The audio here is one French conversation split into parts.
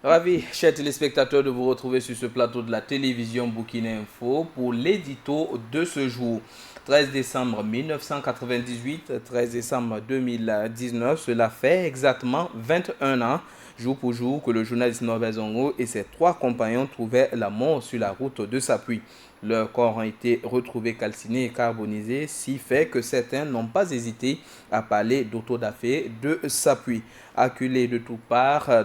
Ravi, chers téléspectateurs, de vous retrouver sur ce plateau de la télévision Burkina Info pour l'édito de ce jour. 13 décembre 1998, 13 décembre 2019, cela fait exactement 21 ans, jour pour jour, que le journaliste Norbert Zongo et ses trois compagnons trouvaient la mort sur la route de Sapuy. Leurs corps ont été retrouvés calcinés et carbonisés, si fait que certains n'ont pas hésité à parler d'autodafé de Sapuy. Acculé de toutes parts,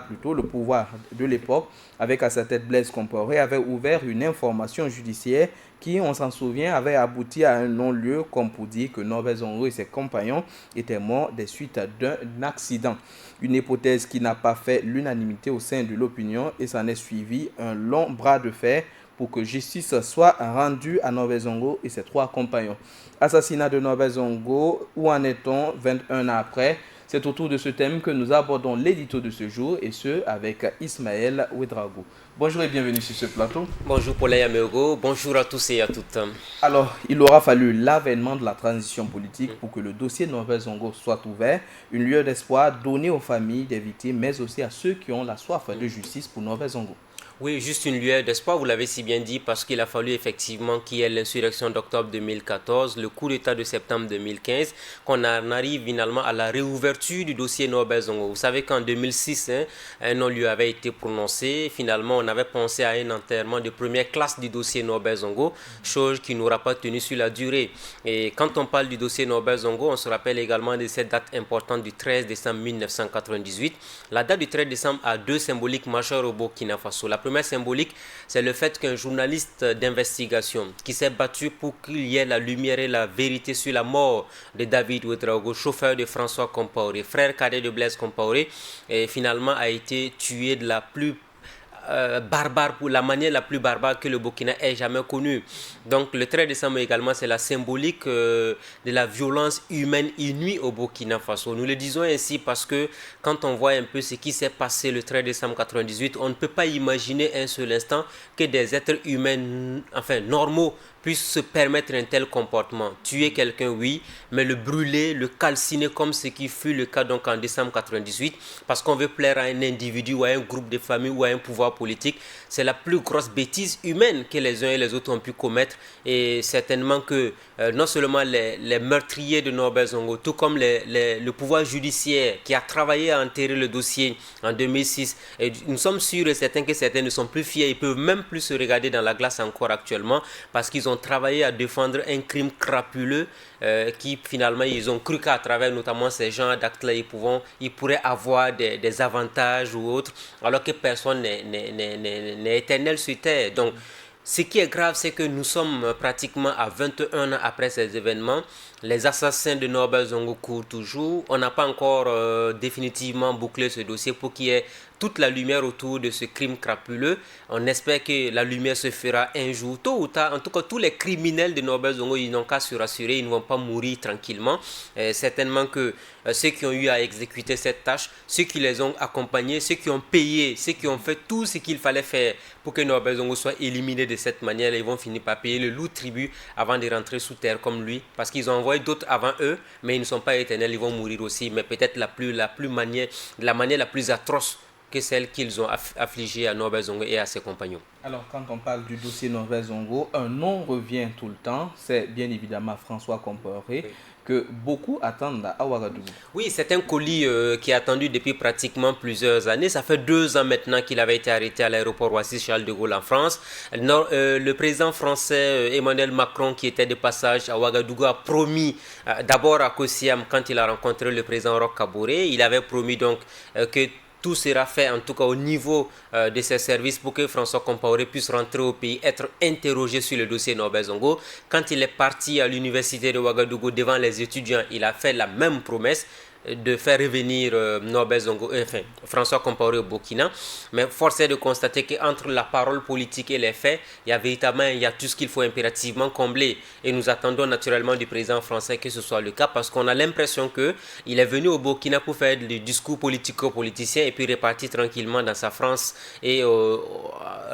plutôt, le pouvoir de l'époque, avec à sa tête Blaise Compaoré, avait ouvert une information judiciaire qui, on s'en souvient, avait abouti à un non-lieu comme pour dire que Norbert Zongo et ses compagnons étaient morts des suites d'un accident. Une hypothèse qui n'a pas fait l'unanimité au sein de l'opinion et s'en est suivi un long bras de fer pour que justice soit rendue à Norbert Zongo et ses trois compagnons. Assassinat de Norbert Zongo, où en est-on 21 ans après? C'est autour de ce thème que nous abordons l'édito de ce jour, et ce avec Ismaël Ouedraogo. Bonjour et bienvenue sur ce plateau. Bonjour Paul Yamego, bonjour à tous et à toutes. Alors, il aura fallu l'avènement de la transition politique pour que le dossier Norbert Zongo soit ouvert, une lueur d'espoir donnée aux familles des victimes, mais aussi à ceux qui ont la soif de justice pour Norbert Zongo. Oui, juste une lueur d'espoir, vous l'avez si bien dit, parce qu'il a fallu effectivement qu'il y ait l'insurrection d'octobre 2014, le coup d'État de septembre 2015, qu'on en arrive finalement à la réouverture du dossier Norbert Zongo. Vous savez qu'en 2006, un non-lieu avait été prononcé. Finalement, on avait pensé à un enterrement de première classe du dossier Norbert Zongo, chose qui n'aura pas tenu sur la durée. Et quand on parle du dossier Norbert Zongo, on se rappelle également de cette date importante du 13 décembre 1998. La date du 13 décembre a deux symboliques majeures au Burkina Faso. La première symbolique, c'est le fait qu'un journaliste d'investigation qui s'est battu pour qu'il y ait la lumière et la vérité sur la mort de David Ouedraogo, chauffeur de François Compaoré, frère cadet de Blaise Compaoré, et finalement a été tué de la plus barbare, pour la manière la plus barbare que le Burkina ait jamais connue. Donc le 13 décembre également, c'est la symbolique de la violence humaine inouïe au Burkina Faso. Nous le disons ainsi parce que quand on voit un peu ce qui s'est passé le 13 décembre 98, on ne peut pas imaginer un seul instant que des êtres humains, enfin normaux, puissent se permettre un tel comportement. Tuer quelqu'un, oui, mais le brûler, le calciner comme ce qui fut le cas donc en décembre 98, parce qu'on veut plaire à un individu ou à un groupe de famille ou à un pouvoir politique, c'est la plus grosse bêtise humaine que les uns et les autres ont pu commettre. Et certainement que non seulement les meurtriers de Norbert Zongo, tout comme le pouvoir judiciaire qui a travaillé à enterrer le dossier en 2006, et nous sommes sûrs et certains que certains ne sont plus fiers, ils peuvent même plus se regarder dans la glace encore actuellement, parce qu'ils ont travaillé à défendre un crime crapuleux qui finalement ils ont cru qu'à travers notamment ces gens d'actes-là ils pourraient avoir des avantages ou autres, alors que personne n'est éternel sur terre. Donc ce qui est grave, c'est que nous sommes pratiquement à 21 ans après ces événements. Les assassins de Norbert Zongo courent toujours. On n'a pas encore définitivement bouclé ce dossier pour qu'il y ait toute la lumière autour de ce crime crapuleux. On espère que la lumière se fera un jour, tôt ou tard. En tout cas, tous les criminels de Norbert Zongo, ils n'ont qu'à se rassurer, ils ne vont pas mourir tranquillement. Certainement que ceux qui ont eu à exécuter cette tâche, ceux qui les ont accompagnés, ceux qui ont payé, ceux qui ont fait tout ce qu'il fallait faire pour que Norbert Zongo soit éliminé de cette manière, ils vont finir par payer le lourd tribut avant de rentrer sous terre comme lui, parce qu'ils ont envoyé d'autres avant eux, mais ils ne sont pas éternels, ils vont mourir aussi, mais peut-être la manière la plus atroce que celle qu'ils ont affligée à Norbert Zongo et à ses compagnons. Alors, quand on parle du dossier Norbert Zongo, un nom revient tout le temps, c'est bien évidemment François Compaoré, Oui. que beaucoup attendent à Ouagadougou. Oui, c'est un colis qui est attendu depuis pratiquement plusieurs années. Ça fait 2 ans maintenant qu'il avait été arrêté à l'aéroport Roissy-Charles de Gaulle en France. Le président français Emmanuel Macron, qui était de passage à Ouagadougou, a promis d'abord à Kossiam, quand il a rencontré le président Roch Kaboré, il avait promis donc que tout sera fait, en tout cas au niveau de ses services, pour que François Compaoré puisse rentrer au pays, être interrogé sur le dossier Norbert Zongo. Quand il est parti à l'université de Ouagadougou devant les étudiants, il a fait la même promesse de faire revenir Norbert Zongo, enfin François Compaoré au Burkina. Mais force est de constater qu'entre la parole politique et les faits, il y a tout ce qu'il faut impérativement combler. Et nous attendons naturellement du président français que ce soit le cas, parce qu'on a l'impression qu'il est venu au Burkina pour faire des discours politico-politiciens et puis repartir tranquillement dans sa France et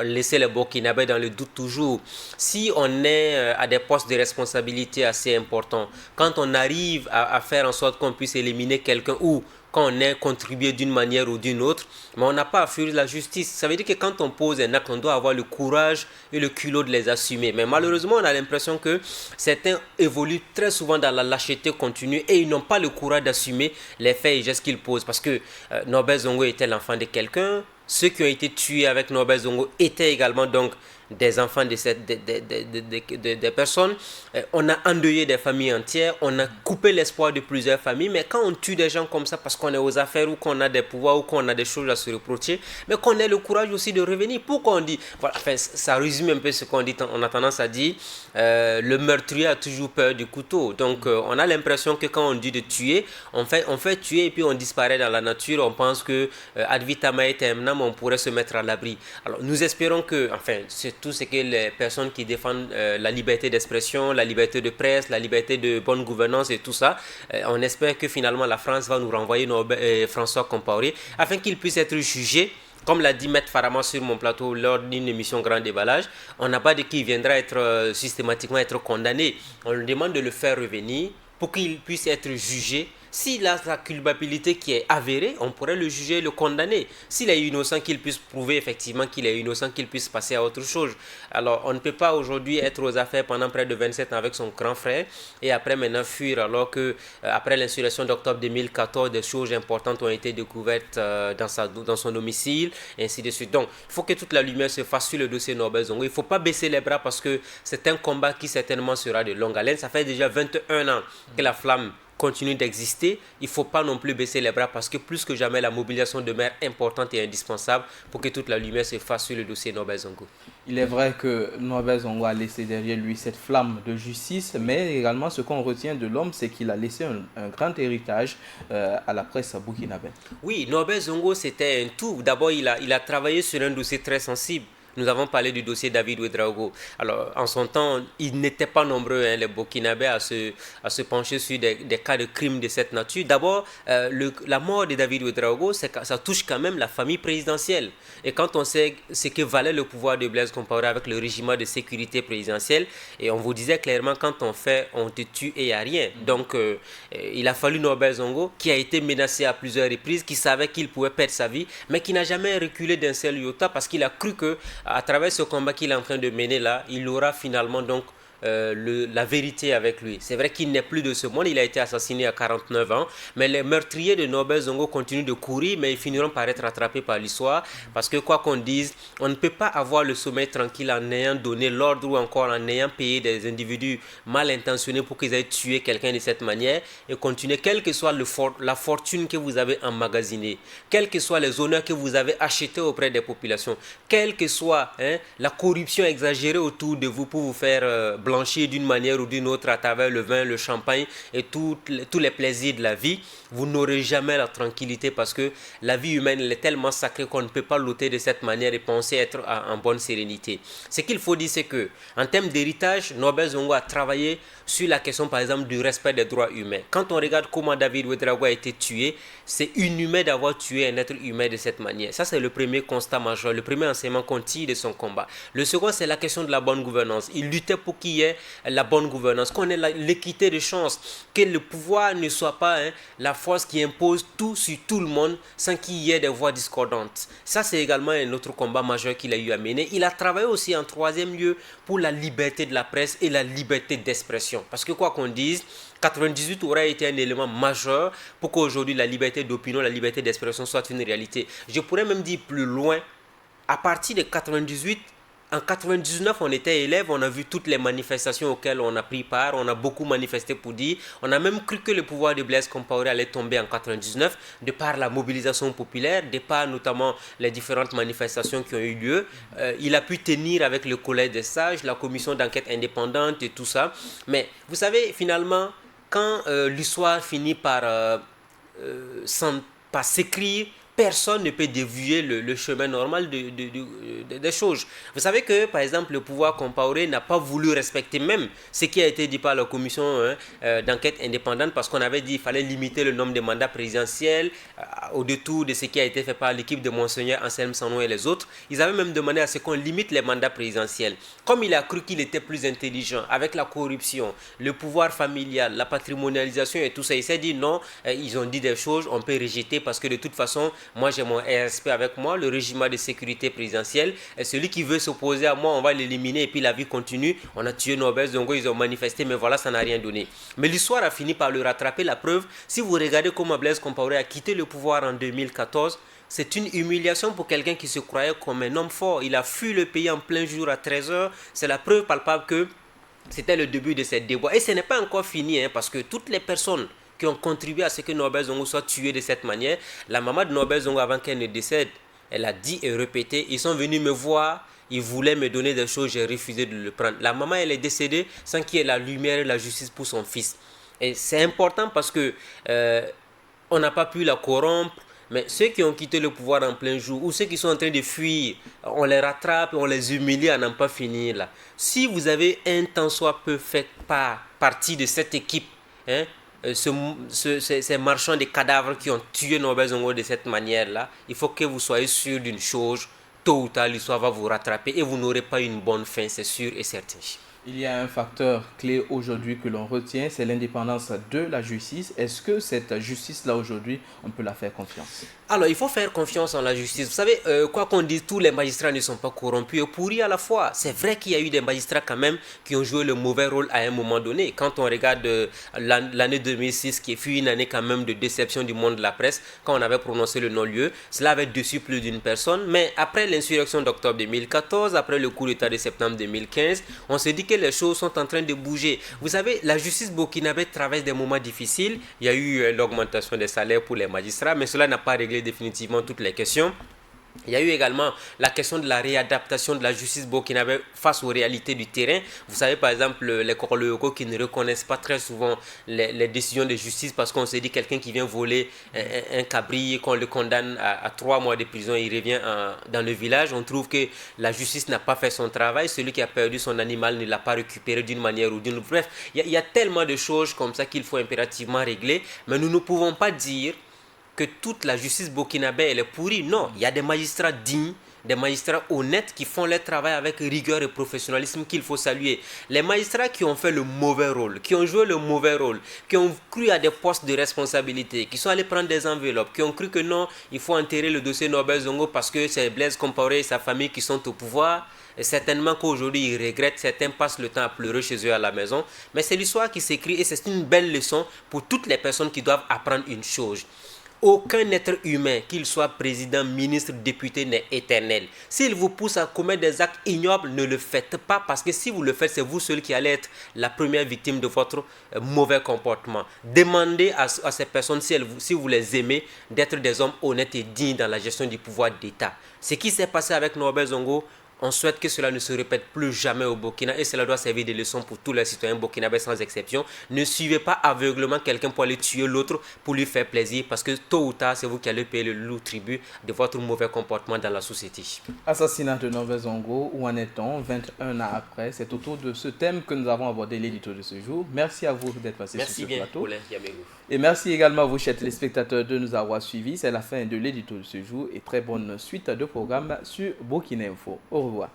laisser les Burkinabés dans le doute toujours. Si on est à des postes de responsabilité assez importants, quand on arrive à faire en sorte qu'on puisse éliminer quelqu'un ou qu'on ait contribué d'une manière ou d'une autre, mais on n'a pas à fuir la justice. Ça veut dire que quand on pose un acte, on doit avoir le courage et le culot de les assumer. Mais malheureusement, on a l'impression que certains évoluent très souvent dans la lâcheté continue et ils n'ont pas le courage d'assumer les faits et gestes qu'ils posent. Parce que Norbert Zongo était l'enfant de quelqu'un. Ceux qui ont été tués avec Norbert Zongo étaient également donc des enfants des personnes. On a endeuillé des familles entières, on a coupé l'espoir de plusieurs familles, mais quand on tue des gens comme ça parce qu'on est aux affaires ou qu'on a des pouvoirs ou qu'on a des choses à se reprocher, mais qu'on ait le courage aussi de revenir. Pourquoi on dit, voilà, enfin, ça résume un peu ce qu'on dit, on a tendance à dire, le meurtrier a toujours peur du couteau. Donc on a l'impression que quand on dit de tuer, on fait tuer et puis on disparaît dans la nature, on pense que ad vitam aeternam, on pourrait se mettre à l'abri. Alors nous espérons que, enfin, c'est tout ce que les personnes qui défendent la liberté d'expression, la liberté de presse, la liberté de bonne gouvernance et tout ça, on espère que finalement la France va nous renvoyer François Compaoré afin qu'il puisse être jugé. Comme l'a dit Maître Farama sur mon plateau lors d'une émission Grand Déballage, on n'a pas de qui viendra être systématiquement être condamné. On lui demande de le faire revenir pour qu'il puisse être jugé. S'il a sa culpabilité qui est avérée, on pourrait le juger et le condamner. S'il est innocent, qu'il puisse prouver effectivement qu'il est innocent, qu'il puisse passer à autre chose. Alors, on ne peut pas aujourd'hui être aux affaires pendant près de 27 ans avec son grand frère et après maintenant fuir alors que, après l'insurrection d'octobre 2014, des choses importantes ont été découvertes dans son domicile, et ainsi de suite. Donc, il faut que toute la lumière se fasse sur le dossier Norbert Zongo. Il ne faut pas baisser les bras parce que c'est un combat qui certainement sera de longue haleine. Ça fait déjà 21 ans que la flamme continue d'exister. Il ne faut pas non plus baisser les bras parce que plus que jamais la mobilisation demeure importante et indispensable pour que toute la lumière se fasse sur le dossier Norbert Zongo. Il est vrai que Norbert Zongo a laissé derrière lui cette flamme de justice, mais également ce qu'on retient de l'homme, c'est qu'il a laissé un grand héritage à la presse burkinabé. Oui, Norbert Zongo, c'était un tout. D'abord, il a travaillé sur un dossier très sensible. Nous avons parlé du dossier David Ouedraogo. Alors, en son temps, ils n'étaient pas nombreux, les Burkinabés, à se pencher sur des cas de crimes de cette nature. D'abord, la mort de David Ouedraogo, ça touche quand même la famille présidentielle. Et quand on sait ce que valait le pouvoir de Blaise Compaoré avec le régime de sécurité présidentielle, et on vous disait clairement, quand on te tue et il n'y a rien. Donc, il a fallu Norbert Zongo, qui a été menacé à plusieurs reprises, qui savait qu'il pouvait perdre sa vie, mais qui n'a jamais reculé d'un seul iota parce qu'il a cru que à travers ce combat qu'il est en train de mener là, il aura finalement donc la vérité avec lui. C'est vrai qu'il n'est plus de ce monde, il a été assassiné à 49 ans, mais les meurtriers de Norbert Zongo continuent de courir, mais ils finiront par être rattrapés par l'histoire, parce que quoi qu'on dise, on ne peut pas avoir le sommeil tranquille en ayant donné l'ordre ou encore en ayant payé des individus mal intentionnés pour qu'ils aient tué quelqu'un de cette manière et continuer, quelle que soit la fortune que vous avez emmagasinée, quels que soient les honneurs que vous avez achetés auprès des populations, quelle que soit la corruption exagérée autour de vous pour vous faire blanchir d'une manière ou d'une autre à travers le vin, le champagne et tous les plaisirs de la vie, vous n'aurez jamais la tranquillité parce que la vie humaine elle est tellement sacrée qu'on ne peut pas l'ôter de cette manière et penser être en bonne sérénité. Ce qu'il faut dire, c'est que en termes d'héritage, Norbert Zongo a travaillé sur la question par exemple du respect des droits humains. Quand on regarde comment David Ouedraogo a été tué, c'est inhumain d'avoir tué un être humain de cette manière. Ça, c'est le premier constat majeur, le premier enseignement qu'on tire de son combat. Le second, c'est la question de la bonne gouvernance. Il luttait pour qu'il y ait la bonne gouvernance, qu'on ait l'équité de chance, que le pouvoir ne soit pas la force qui impose tout sur tout le monde sans qu'il y ait des voix discordantes. Ça, c'est également un autre combat majeur qu'il a eu à mener. Il a travaillé aussi en troisième lieu pour la liberté de la presse et la liberté d'expression. Parce que quoi qu'on dise, 98 aurait été un élément majeur pour qu'aujourd'hui la liberté d'opinion, la liberté d'expression soit une réalité. Je pourrais même dire plus loin, à partir de 98, en 99, on était élèves, on a vu toutes les manifestations auxquelles on a pris part, on a beaucoup manifesté pour dire, on a même cru que le pouvoir de Blaise Compaoré allait tomber en 99, de par la mobilisation populaire, de par notamment les différentes manifestations qui ont eu lieu. Il a pu tenir avec le collège des sages, la commission d'enquête indépendante et tout ça. Mais vous savez, finalement, quand l'histoire finit par s'écrire personne ne peut dévier le chemin normal des choses. Vous savez que, par exemple, le pouvoir Compaoré n'a pas voulu respecter même ce qui a été dit par la commission d'enquête indépendante, parce qu'on avait dit qu'il fallait limiter le nombre de mandats présidentiels au détour de ce qui a été fait par l'équipe de Monseigneur Anselme Sanon et les autres. Ils avaient même demandé à ce qu'on limite les mandats présidentiels. Comme il a cru qu'il était plus intelligent avec la corruption, le pouvoir familial, la patrimonialisation et tout ça, il s'est dit non, ils ont dit des choses, on peut rejeter parce que de toute façon, moi j'ai mon RSP avec moi, le régime de sécurité présidentielle, et celui qui veut s'opposer à moi, on va l'éliminer et puis la vie continue. On a tué Norbert Zongo, ils ont manifesté, mais voilà, ça n'a rien donné. Mais l'histoire a fini par le rattraper. La preuve, si vous regardez comment Blaise Compaoré a quitté le pouvoir en 2014, c'est une humiliation pour quelqu'un qui se croyait comme un homme fort. Il a fui le pays en plein jour à 13h. C'est la preuve palpable que c'était le début de cette déboire. Et ce n'est pas encore fini, parce que toutes les personnes qui ont contribué à ce que Norbert Zongo soit tué de cette manière, la maman de Norbert Zongo, avant qu'elle ne décède, elle a dit et répété, ils sont venus me voir, ils voulaient me donner des choses, j'ai refusé de le prendre. La maman, elle est décédée sans qu'il y ait la lumière et la justice pour son fils. Et c'est important parce que on n'a pas pu la corrompre. Mais ceux qui ont quitté le pouvoir en plein jour ou ceux qui sont en train de fuir, on les rattrape, on les humilie à n'en pas finir là. Si vous avez un tant soit peu fait partie de cette équipe, ces marchands de cadavres qui ont tué Norbert Zongo de cette manière-là, il faut que vous soyez sûr d'une chose, tôt ou tard l'histoire va vous rattraper et vous n'aurez pas une bonne fin, c'est sûr et certain. Il y a un facteur clé aujourd'hui que l'on retient, c'est l'indépendance de la justice. Est-ce que cette justice-là aujourd'hui, on peut la faire confiance? Alors, il faut faire confiance en la justice. Vous savez, quoi qu'on dise, tous les magistrats ne sont pas corrompus et pourris à la fois. C'est vrai qu'il y a eu des magistrats quand même qui ont joué le mauvais rôle à un moment donné. Quand on regarde l'année 2006, qui fut une année quand même de déception du monde de la presse, quand on avait prononcé le non-lieu, cela avait déçu plus d'une personne. Mais après l'insurrection d'octobre 2014, après le coup d'État de septembre 2015, on se dit que les choses sont en train de bouger. Vous savez, la justice burkinabé traverse des moments difficiles. Il y a eu l'augmentation des salaires pour les magistrats, mais cela n'a pas réglé définitivement toutes les questions. Il y a eu également la question de la réadaptation de la justice burkinabé face aux réalités du terrain. Vous savez par exemple les corps locaux qui ne reconnaissent pas très souvent les décisions de justice parce qu'on se dit quelqu'un qui vient voler un cabri, qu'on le condamne à 3 mois de prison, il revient dans le village. On trouve que la justice n'a pas fait son travail. Celui qui a perdu son animal ne l'a pas récupéré d'une manière ou d'une autre. Bref, il y a tellement de choses comme ça qu'il faut impérativement régler. Mais nous ne pouvons pas dire que toute la justice burkinabé elle est pourrie. Non, il y a des magistrats dignes, des magistrats honnêtes qui font leur travail avec rigueur et professionnalisme qu'il faut saluer. Les magistrats qui ont fait le mauvais rôle, qui ont joué le mauvais rôle, qui ont cru à des postes de responsabilité, qui sont allés prendre des enveloppes, qui ont cru que non, il faut enterrer le dossier Norbert Zongo parce que c'est Blaise Compaoré et sa famille qui sont au pouvoir. Et certainement qu'aujourd'hui ils regrettent, certains passent le temps à pleurer chez eux à la maison. Mais c'est l'histoire qui s'écrit et c'est une belle leçon pour toutes les personnes qui doivent apprendre une chose. Aucun être humain, qu'il soit président, ministre, député, n'est éternel. S'il vous pousse à commettre des actes ignobles, ne le faites pas parce que si vous le faites, c'est vous seul qui allez être la première victime de votre mauvais comportement. Demandez à ces personnes, si vous les aimez, d'être des hommes honnêtes et dignes dans la gestion du pouvoir d'État. Ce qui s'est passé avec Norbert Zongo, on souhaite que cela ne se répète plus jamais au Burkina et cela doit servir de leçon pour tous les citoyens burkinabés sans exception. Ne suivez pas aveuglement quelqu'un pour aller tuer l'autre pour lui faire plaisir parce que tôt ou tard, c'est vous qui allez payer le lourd tribut de votre mauvais comportement dans la société. Assassinat de Norbert Zongo, où en est-on 21 ans après? C'est autour de ce thème que nous avons abordé l'édito de ce jour. Merci à vous d'être passé sur ce plateau. Et merci également à vous, chers téléspectateurs, de nous avoir suivis. C'est la fin de l'édito de ce jour et très bonne suite de programmes sur Burkina Info. Au revoir.